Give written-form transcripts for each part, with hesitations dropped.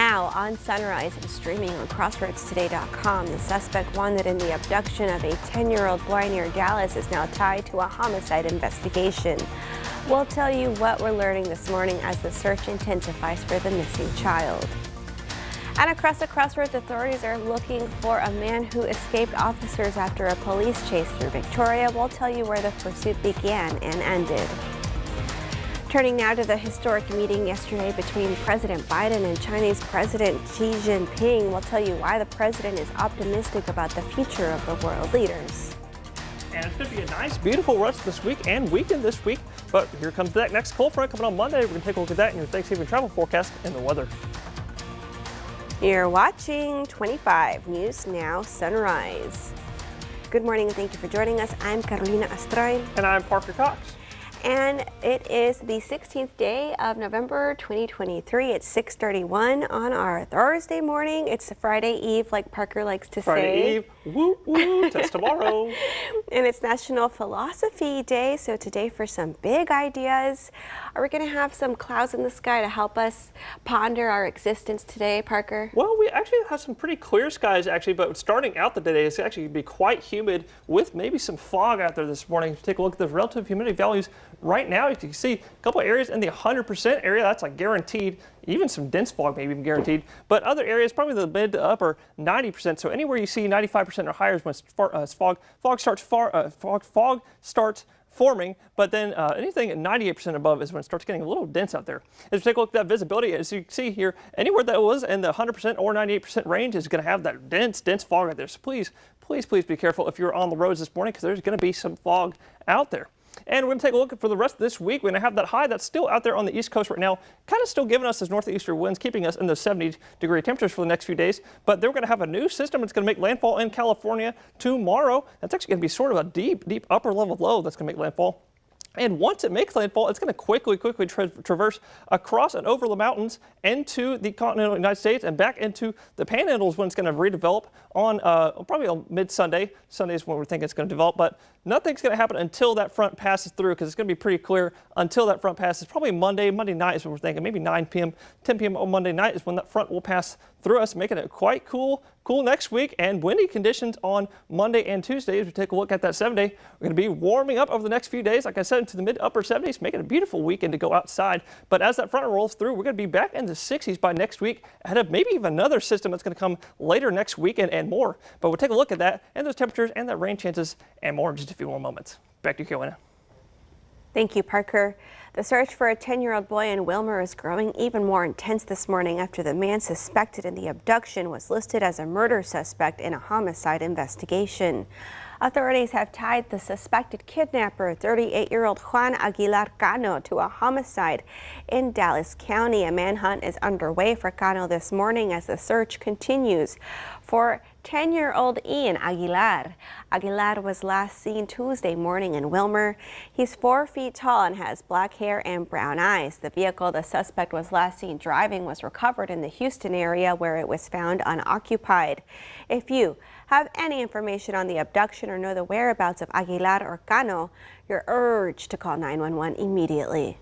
Now on Sunrise and streaming on CrossroadsToday.com, the suspect wanted in the abduction of a 10-year-old boy near Dallas is now tied to a homicide investigation. We'll tell you what we're learning this morning as the search intensifies for the missing child. And across the crossroads, authorities are looking for a man who escaped officers after a police chase through Victoria. We'll tell you where the pursuit began and ended. Turning now to the historic meeting yesterday between President Biden and Chinese President Xi Jinping. We'll tell you why the president is optimistic about the future of the world leaders. And it's going to be a nice, beautiful rest this week and weekend this week. But here comes that next cold front coming on Monday. We're going to take a look at that in your Thanksgiving travel forecast and the weather. You're watching 25 News Now Sunrise. Good morning and thank you for joining us. I'm Carolina Astroy. And I'm Parker Cox. And it is the 16th day of November 2023. It's 6:31 on our Thursday morning. It's Friday Eve, like Parker likes to say. Friday Eve, woo woo, till tomorrow. And it's National Philosophy Day, so today for some big ideas. Are we going to have some clouds in the sky to help us ponder our existence today, Parker? Well, we actually have some pretty clear skies, actually, but starting out the day, it's actually going to be quite humid with maybe some fog out there this morning. If you take a look at the relative humidity values right now, you can see a couple areas in the 100% area. That's like guaranteed. Even some dense fog, maybe even guaranteed. But other areas, probably the mid to upper 90%. So anywhere you see 95% or higher is when fog starts forming, but then anything at 98% above is when it starts getting a little dense out there. As we take a look at that visibility, as you can see here, anywhere that was in the 100% or 98% range is going to have that dense fog out there. So please be careful if you're on the roads this morning, because there's going to be some fog out there. And we're going to take a look for the rest of this week. We're going to have that high that's still out there on the East Coast right now, kind of still giving us those northeaster winds, keeping us in those 70-degree temperatures for the next few days. But then we're going to have a new system that's going to make landfall in California tomorrow. That's actually going to be sort of a deep upper level low that's going to make landfall. And once it makes landfall, it's going to quickly traverse across and over the mountains into the continental United States and back into the panhandles when it's going to redevelop on probably on mid-Sunday. Sunday is when we're thinking it's going to develop, but nothing's going to happen until that front passes through, because it's going to be pretty clear until that front passes. Probably Monday night is what we're thinking. Maybe 9 p.m., 10 p.m. on Monday night is when that front will pass through us, making it quite cool next week, and windy conditions on Monday and Tuesday. As we take a look at that 7-day, we're going to be warming up over the next few days, like I said, into the mid-upper 70s, making it a beautiful weekend to go outside. But as that front rolls through, we're going to be back in the 60s by next week, ahead of maybe even another system that's going to come later next weekend and more. But we'll take a look at that and those temperatures and that rain chances and more in just a few more moments. Back to you, Carolina. Thank you, Parker. The search for a 10-year-old boy in Willmar is growing even more intense this morning after the man suspected in the abduction was listed as a murder suspect in a homicide investigation. Authorities have tied the suspected kidnapper, 38-year-old Juan Aguilar Cano, to a homicide in Dallas County. A manhunt is underway for Cano this morning as the search continues for 10-year-old Ian Aguilar. Aguilar was last seen Tuesday morning in Willmar. He's 4 feet tall and has black hair and brown eyes. The vehicle the suspect was last seen driving was recovered in the Houston area, where it was found unoccupied. If you have any information on the abduction or know the whereabouts of Aguilar or Cano, you're urged to call 911 immediately.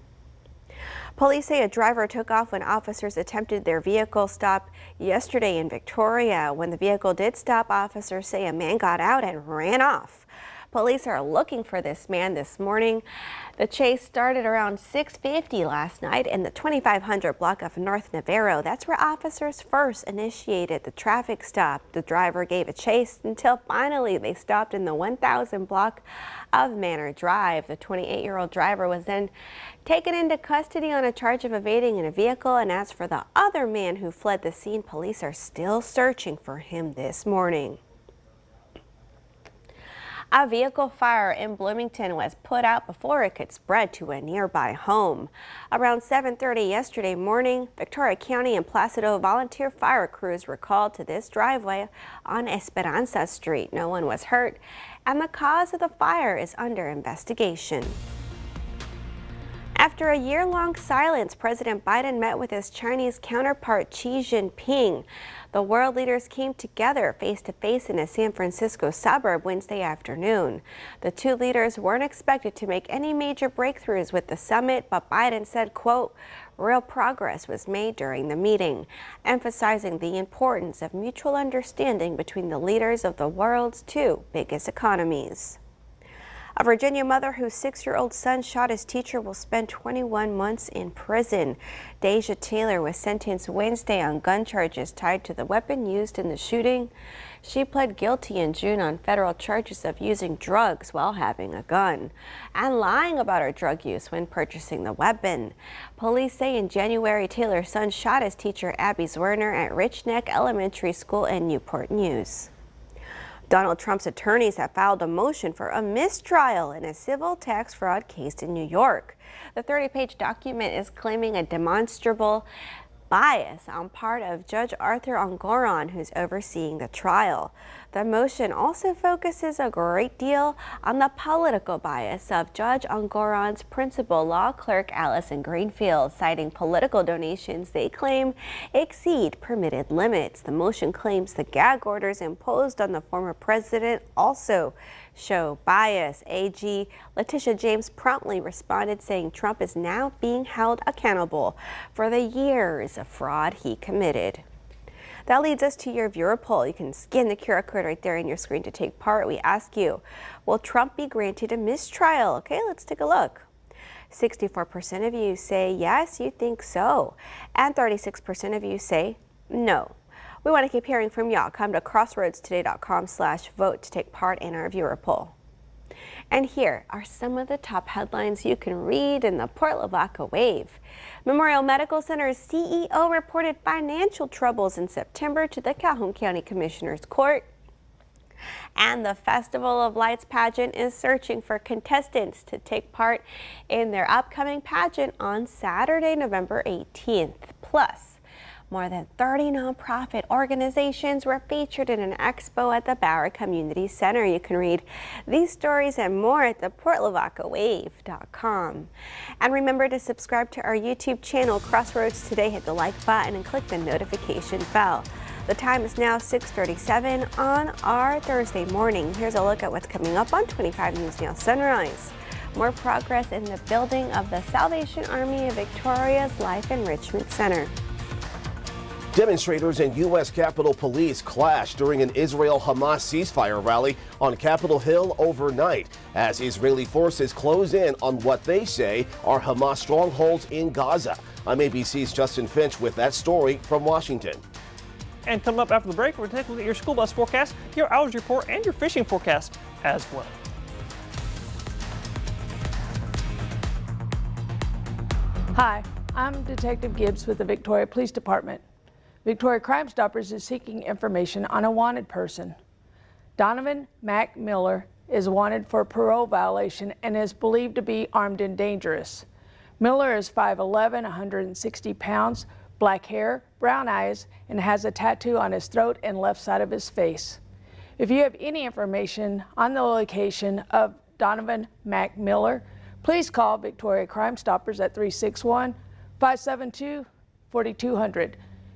Police say a driver took off when officers attempted their vehicle stop yesterday in Victoria. When the vehicle did stop, officers say a man got out and ran off. Police are looking for this man this morning. The chase started around 6:50 last night in the 2500 block of North Navarro. That's where officers first initiated the traffic stop. The driver gave a chase until finally they stopped in the 1000 block of Manor Drive. The 28-year-old driver was then taken into custody on a charge of evading in a vehicle. And as for the other man who fled the scene, police are still searching for him this morning. A vehicle fire in Bloomington was put out before it could spread to a nearby home. Around 7:30 yesterday morning, Victoria County and Placido volunteer fire crews were called to this driveway on Esperanza Street. No one was hurt, and the cause of the fire is under investigation. After a year-long silence, President Biden met with his Chinese counterpart Xi Jinping. The world leaders came together face-to-face in a San Francisco suburb Wednesday afternoon. The two leaders weren't expected to make any major breakthroughs with the summit, but Biden said, quote, "Real progress was made during the meeting," emphasizing the importance of mutual understanding between the leaders of the world's two biggest economies. A Virginia mother whose 6-year-old son shot his teacher will spend 21 months in prison. Deja Taylor was sentenced Wednesday on gun charges tied to the weapon used in the shooting. She pled guilty in June on federal charges of using drugs while having a gun and lying about her drug use when purchasing the weapon. Police say in January, Taylor's son shot his teacher Abby Zwerner at Rich Neck Elementary School in Newport News. Donald Trump's attorneys have filed a motion for a mistrial in a civil tax fraud case in New York. The 30-page document is claiming a demonstrable bias on part of Judge Arthur Engoron, who's overseeing the trial. The motion also focuses a great deal on the political bias of Judge Engoron's principal law clerk Allison Greenfield, citing political donations they claim exceed permitted limits. The motion claims the gag orders imposed on the former president also show bias. AG Letitia James promptly responded, saying Trump is now being held accountable for the years of fraud he committed. That leads us to your viewer poll. You can scan the QR code right there on your screen to take part. We ask you, will Trump be granted a mistrial? Okay, let's take a look. 64% of you say yes, you think so, and 36% of you say no. We want to keep hearing from y'all. Come to crossroadstoday.com/vote to take part in our viewer poll. And here are some of the top headlines you can read in the Port Lavaca Wave. Memorial Medical Center's CEO reported financial troubles in September to the Calhoun County Commissioner's Court. And the Festival of Lights pageant is searching for contestants to take part in their upcoming pageant on Saturday, November 18th. Plus, more than 30 nonprofit organizations were featured in an expo at the Bauer Community Center. You can read these stories and more at theportlavacawave.com. And remember to subscribe to our YouTube channel, Crossroads Today. Hit the like button and click the notification bell. The time is now 6:37 on our Thursday morning. Here's a look at what's coming up on 25 News Now Sunrise. More progress in the building of the Salvation Army of Victoria's Life Enrichment Center. Demonstrators and U.S. Capitol Police clashed during an Israel-Hamas ceasefire rally on Capitol Hill overnight as Israeli forces close in on what they say are Hamas strongholds in Gaza. I'm ABC's Justin Finch with that story from Washington. And coming up after the break, we're going to take a look at your school bus forecast, your hours report, and your fishing forecast as well. Hi, I'm Detective Gibbs with the Victoria Police Department. Victoria Crime Stoppers is seeking information on a wanted person. Donovan Mac Miller is wanted for a parole violation and is believed to be armed and dangerous. Miller is 5'11", 160 pounds, black hair, brown eyes, and has a tattoo on his throat and left side of his face. If you have any information on the location of Donovan Mac Miller, please call Victoria Crime Stoppers at 361-572-4200.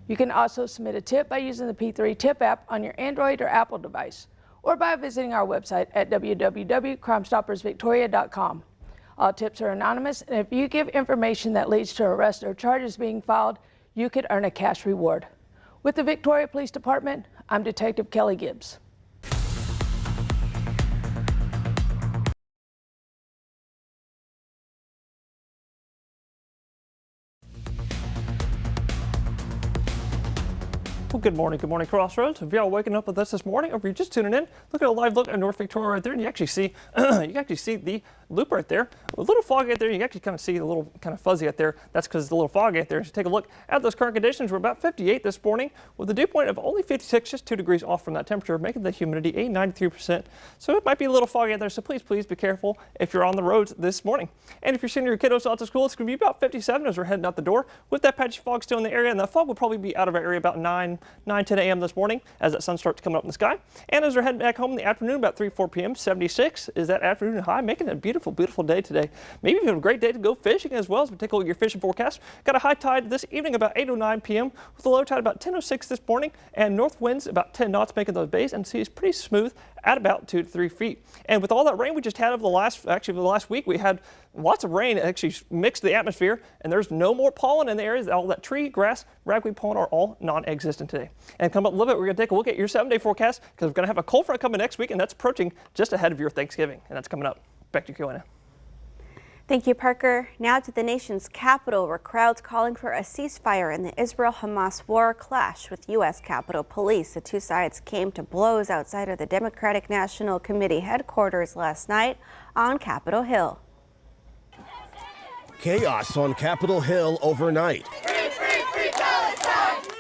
You can also submit a tip by using the P3 Tip app on your Android or Apple device, or by visiting our website at www.crimestoppersvictoria.com. All tips are anonymous, and if you give information that leads to arrest or charges being filed, you could earn a cash reward. With the Victoria Police Department, I'm Detective Kelly Gibbs. Well, good morning, Crossroads. If y'all waking up with us this morning, or if you're just tuning in, look at a live look at North Victoria right there, and you actually see the loop right there. A little foggy out there. You can actually kind of see a little kind of fuzzy out there. That's because it's a little foggy out there. So take a look at those current conditions. We're about 58 this morning with a dew point of only 56, just 2 degrees off from that temperature, making the humidity a 93%. So it might be a little foggy out there. So please be careful if you're on the roads this morning. And if you're sending your kiddos out to school, it's going to be about 57 as we're heading out the door with that patchy fog still in the area. And that fog will probably be out of our area about 9, 10 a.m. this morning as that sun starts to come up in the sky. And as we're heading back home in the afternoon, about 3, 4 p.m., 76 is that afternoon high, making it a beautiful beautiful, beautiful day today. Maybe even a great day to go fishing as well as we take a look at your fishing forecast. Got a high tide this evening about 8:09 p.m. with a low tide about 10:06 this morning and north winds about 10 knots making those bays and seas pretty smooth at about 2 to 3 feet. And with all that rain we just had over the last week, we had lots of rain actually mixed the atmosphere, and there's no more pollen in the areas. All that tree, grass, ragweed pollen are all non-existent today. And coming up a little bit, we're going to take a look at your 7-day forecast because we're going to have a cold front coming next week, and that's approaching just ahead of your Thanksgiving, and that's coming up. Back to you, Joanna. Thank you, Parker. Now to the nation's capital, where crowds calling for a ceasefire in the Israel-Hamas war clash with U.S. Capitol Police. The two sides came to blows outside of the Democratic National Committee headquarters last night on Capitol Hill. Chaos on Capitol Hill overnight.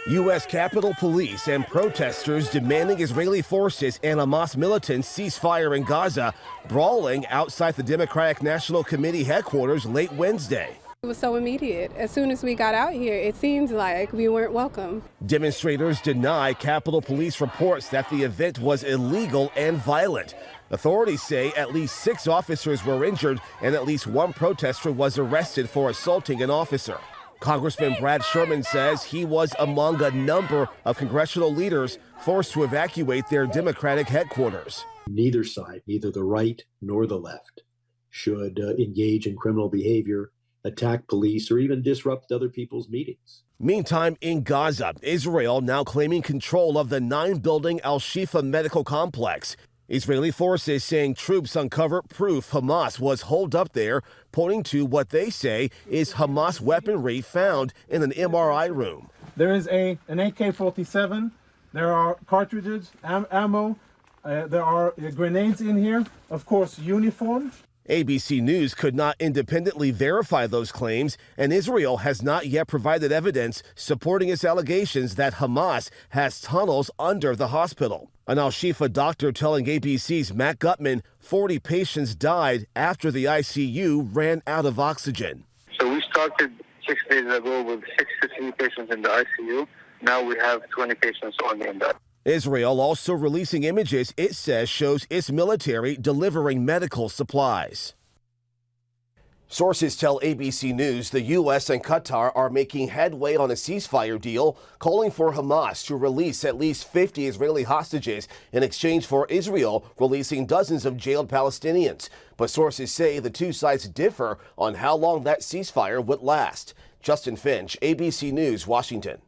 U.S. Capitol Police and protesters demanding Israeli forces and Hamas militants cease fire in Gaza, brawling outside the Democratic National Committee headquarters late Wednesday. It was so immediate. As soon as we got out here, it seemed like we weren't welcome. Demonstrators deny Capitol Police reports that the event was illegal and violent. Authorities say at least 6 officers were injured and at least 1 protester was arrested for assaulting an officer. Congressman Brad Sherman says he was among a number of congressional leaders forced to evacuate their Democratic headquarters. Neither side, neither the right nor the left, should engage in criminal behavior, attack police, or even disrupt other people's meetings. Meantime, in Gaza, Israel now claiming control of the 9-building Al-Shifa medical complex. Israeli forces saying troops uncovered proof Hamas was holed up there, pointing to what they say is Hamas weaponry found in an MRI room. There is an AK-47, there are cartridges, ammo, there are grenades in here, of course, uniform. ABC News could not independently verify those claims, and Israel has not yet provided evidence supporting its allegations that Hamas has tunnels under the hospital. An Al-Shifa doctor telling ABC's Matt Gutman 40 patients died after the ICU ran out of oxygen. So we started 6 days ago with 63 patients in the ICU. Now we have 20 patients only in that. Israel also releasing images it says shows its military delivering medical supplies. Sources tell ABC News the U.S. and Qatar are making headway on a ceasefire deal, calling for Hamas to release at least 50 Israeli hostages in exchange for Israel releasing dozens of jailed Palestinians. But sources say the two sides differ on how long that ceasefire would last. Justin Finch, ABC News, Washington.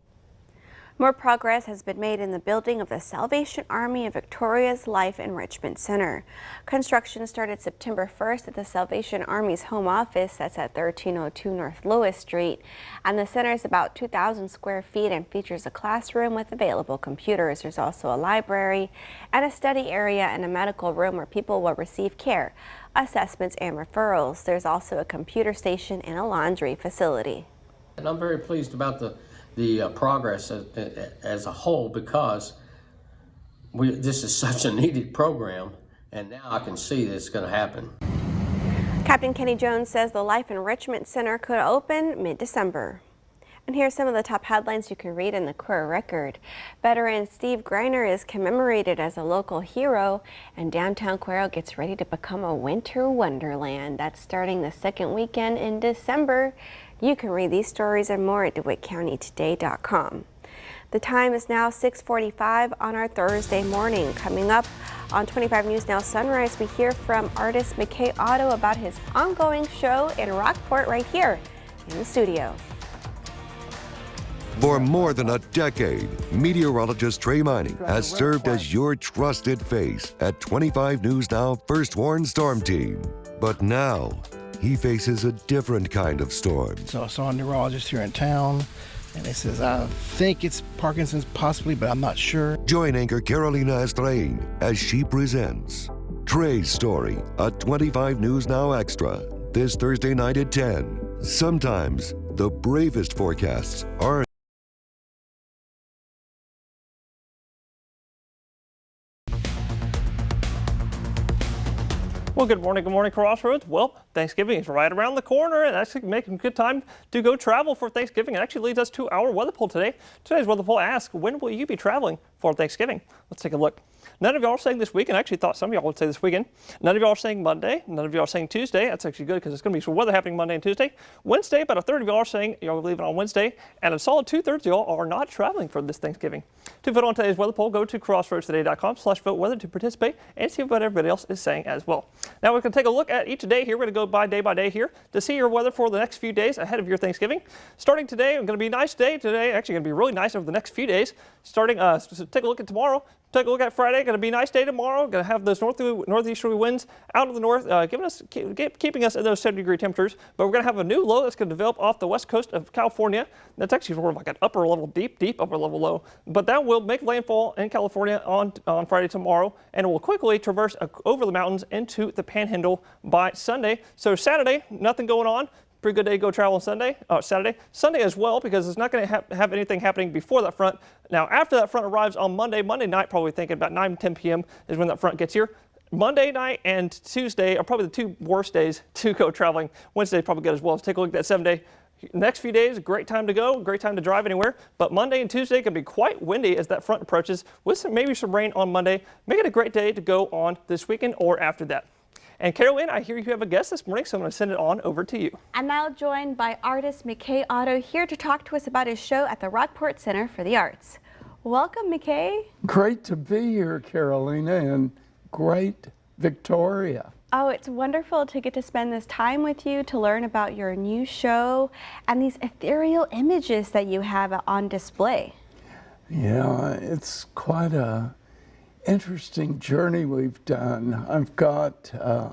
More progress has been made in the building of the Salvation Army of Victoria's Life Enrichment Center. Construction started September 1st at the Salvation Army's home office that's at 1302 North Lewis Street. And the center is about 2,000 square feet and features a classroom with available computers. There's also a library and a study area and a medical room where people will receive care, assessments, and referrals. There's also a computer station and a laundry facility. And I'm very pleased about the progress as a whole because this is such a needed program, and now I can see that it's going to happen. Captain Kenny Jones says the Life Enrichment Center could open mid-December. And here's some of the top headlines you can read in the Courier Record. Veteran Steve Greiner is commemorated as a local hero, and downtown Cuero gets ready to become a winter wonderland. That's starting the second weekend in December. You can read these stories and more at DeWittCountyToday.com. The time is now 6:45 on our Thursday morning. Coming up on 25 News Now Sunrise, we hear from artist McKay Otto about his ongoing show in Rockport right here in the studio. For more than a decade, meteorologist Trey Mining has served as your trusted face at 25 News Now First Warn Storm Team. But now, he faces a different kind of storm. So I saw a neurologist here in town, and he says, I think it's Parkinson's possibly, but I'm not sure. Join anchor Carolina Estrain as she presents Trey's Story, a 25 News Now Extra, this Thursday night at 10. Sometimes the bravest forecasts are Well, good morning, Crossroads. Well, Thanksgiving is right around the corner, and that's making a good time to go travel for Thanksgiving. It actually leads us to our weather poll today. Today's weather poll asks, when will you be traveling for Thanksgiving. Let's take a look. None of y'all are saying this weekend. I actually thought some of y'all would say this weekend. None of y'all are saying Monday. None of y'all are saying Tuesday. That's actually good because it's going to be some weather happening Monday and Tuesday. Wednesday, about a third of y'all are saying y'all will leave it on Wednesday. And a solid 2/3 of y'all are not traveling for this Thanksgiving. To vote on today's weather poll, go to crossroadstoday.com/vote-weather to participate and see what everybody else is saying as well. Now we're going to take a look at each day here. We're going to go by day here to see your weather for the next few days ahead of your Thanksgiving. Starting today, it's going to be a nice day today. Actually going to be really nice over the next few days. Starting, so take a look at tomorrow. Take a look at Friday. Going to be a nice day tomorrow. Going to have those northeasterly winds out of the north, keeping us at those 70-degree temperatures. But we're going to have a new low that's going to develop off the west coast of California. That's actually sort of like an upper level, deep upper level low. But that will make landfall in California on Friday tomorrow, and it will quickly traverse over the mountains into the Panhandle by Sunday. So Saturday, nothing going on. Pretty good day to go travel on Saturday. Sunday as well, because it's not going to have anything happening before that front. Now, after that front arrives on Monday night, probably thinking about 9-10 p.m. is when that front gets here. Monday night and Tuesday are probably the two worst days to go traveling. Wednesday is probably good as well. Let's take a look at that 7-day. Next few days, great time to go, great time to drive anywhere. But Monday and Tuesday can be quite windy as that front approaches with maybe some rain on Monday. Make it a great day to go on this weekend or after that. And Carolyn, I hear you have a guest this morning, so I'm going to send it on over to you. I'm now joined by artist McKay Otto here to talk to us about his show at the Rockport Center for the Arts. Welcome, McKay. Great to be here, Carolina, and great Victoria. Oh, it's wonderful to get to spend this time with you to learn about your new show and these ethereal images that you have on display. Yeah, it's quite a interesting journey we've done. I've got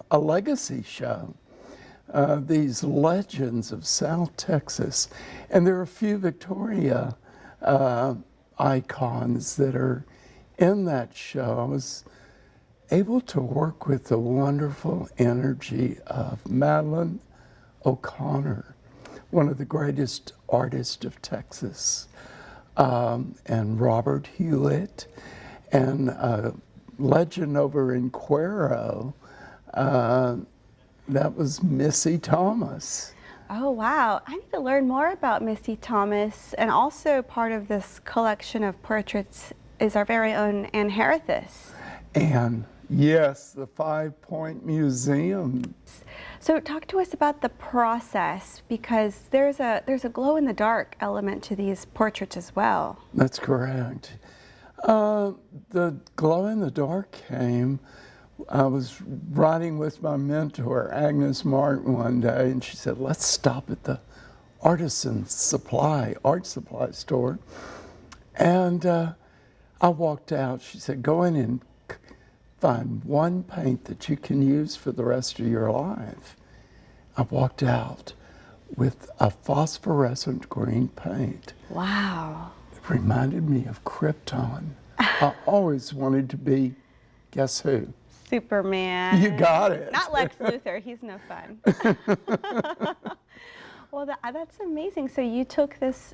a legacy show, these legends of South Texas, and there are a few Victoria icons that are in that show. I was able to work with the wonderful energy of Madeline O'Connor, one of the greatest artists of Texas, and Robert Hewitt, and a legend over in Cuero, that was Missy Thomas. Oh, wow. I need to learn more about Missy Thomas, and also part of this collection of portraits is our very own Anne Harithis. And yes, the 5 Point Museum. So talk to us about the process, because there's a glow-in-the-dark element to these portraits as well. That's correct. The glow-in-the-dark came, I was riding with my mentor, Agnes Martin, one day, and she said, let's stop at the Artisan art supply store. And I walked out. She said, go in and find one paint that you can use for the rest of your life. I walked out with a phosphorescent green paint. Wow. It reminded me of Krypton. I always wanted to be, guess who? Superman. You got it. Not Lex Luthor, he's no fun. Well, that's amazing. So you took this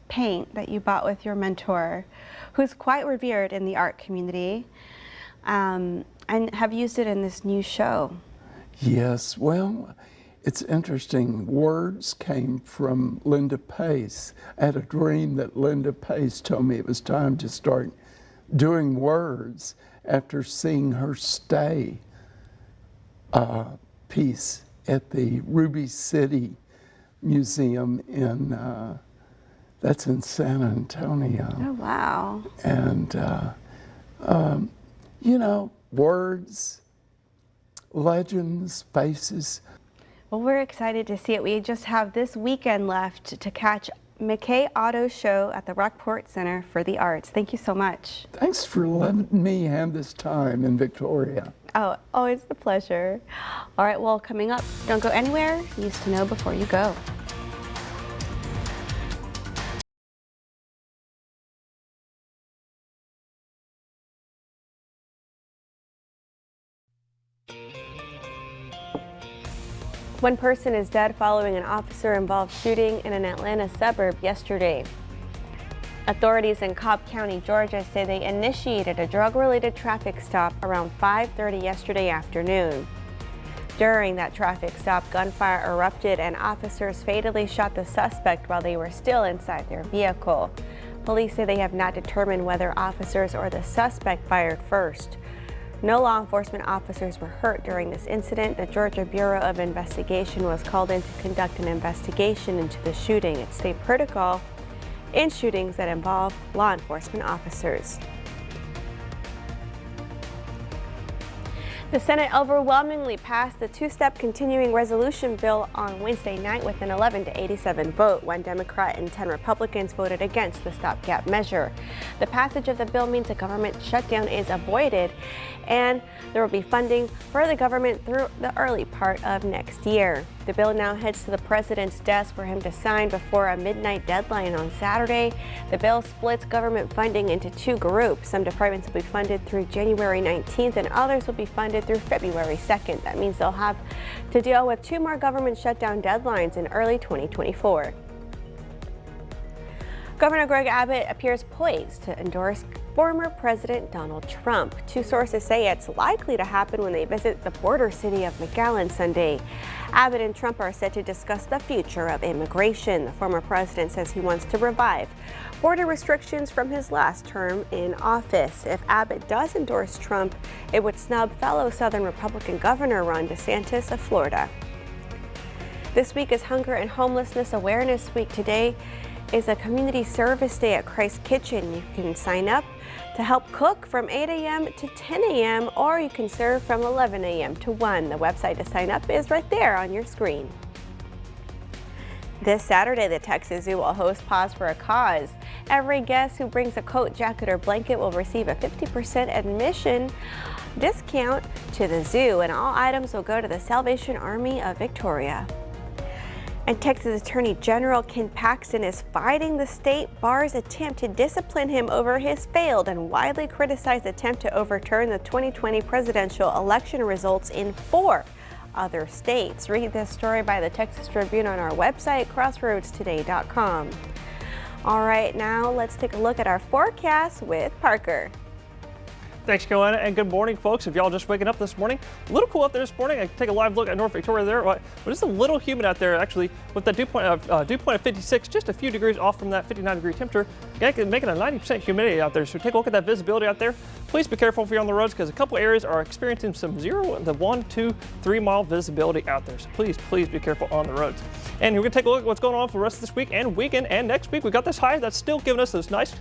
paint that you bought with your mentor, who's quite revered in the art community, and have used it in this new show. Yes, well, it's interesting. Words came from Linda Pace. I had a dream that Linda Pace told me it was time to start doing words after seeing her stay piece at the Ruby City Museum in, that's in San Antonio. Oh, wow. And, you know, words, legends, faces. Well, we're excited to see it. We just have this weekend left to catch McKay Otto's show at the Rockport Center for the Arts. Thank you so much. Thanks for letting me have this time in Victoria. Oh, always a pleasure. All right, well, coming up, don't go anywhere. News to know before you go. One person is dead following an officer-involved shooting in an Atlanta suburb yesterday. Authorities in Cobb County, Georgia say they initiated a drug-related traffic stop around 5:30 yesterday afternoon. During that traffic stop, gunfire erupted and officers fatally shot the suspect while they were still inside their vehicle. Police say they have not determined whether officers or the suspect fired first. No law enforcement officers were hurt during this incident. The Georgia Bureau of Investigation was called in to conduct an investigation into the shooting. It's state protocol in shootings that involve law enforcement officers. The Senate overwhelmingly passed the two-step continuing resolution bill on Wednesday night with an 11-87 vote. 1 Democrat and 10 Republicans voted against the stopgap measure. The passage of the bill means a government shutdown is avoided, and there will be funding for the government through the early part of next year. The bill now heads to the president's desk for him to sign before a midnight deadline on Saturday. The bill splits government funding into two groups. Some departments will be funded through January 19th and others will be funded through February 2nd. That means they'll have to deal with 2 more government shutdown deadlines in early 2024. Governor Greg Abbott appears poised to endorse former President Donald Trump. 2 sources say it's likely to happen when they visit the border city of McAllen Sunday. Abbott and Trump are set to discuss the future of immigration. The former president says he wants to revive border restrictions from his last term in office. If Abbott does endorse Trump, it would snub fellow Southern Republican Governor Ron DeSantis of Florida. This week is Hunger and Homelessness Awareness Week. Today is a community service day at Christ Kitchen. You can sign up to help cook from 8 a.m. to 10 a.m. or you can serve from 11 a.m. to 1. The website to sign up is right there on your screen. This Saturday, the Texas Zoo will host Paws for a Cause. Every guest who brings a coat, jacket, or blanket will receive a 50% admission discount to the zoo, and all items will go to the Salvation Army of Victoria. And Texas Attorney General Ken Paxton is fighting the state bar's attempt to discipline him over his failed and widely criticized attempt to overturn the 2020 presidential election results in 4 other states. Read this story by the Texas Tribune on our website, crossroadstoday.com. All right, now let's take a look at our forecast with Parker. Thanks, Carolina, and good morning, folks. If y'all just waking up this morning, a little cool out there this morning. I can take a live look at North Victoria there, but it's a little humid out there, actually, with the dew point of 56, just a few degrees off from that 59-degree temperature, making a 90% humidity out there. So take a look at that visibility out there. Please be careful if you're on the roads because a couple areas are experiencing some 0 to 1, 2, 3 mile visibility out there. So please be careful on the roads. And we're going to take a look at what's going on for the rest of this week and weekend and next week. We got this high that's still giving us those nice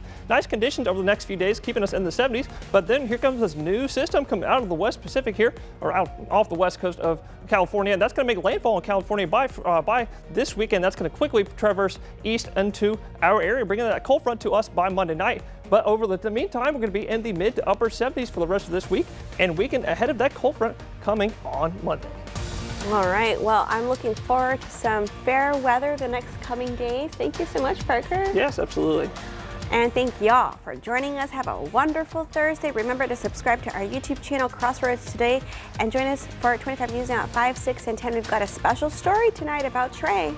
conditions over the next few days, keeping us in the 70s. But then here comes this new system coming out of the West Pacific here, or out off the west coast of California, and that's going to make landfall in California by this weekend. That's going to quickly traverse east into our area, bringing that cold front to us by Monday night. But over the meantime, we're going to be in the mid to upper 70s for the rest of this week and weekend ahead of that cold front coming on Monday. All right, well, I'm looking forward to some fair weather the next coming days. Thank you so much, Parker. Yes, absolutely. And thank y'all for joining us. Have a wonderful Thursday. Remember to subscribe to our YouTube channel, Crossroads Today, and join us for 25 News Now at 5, 6, and 10. We've got a special story tonight about Trey.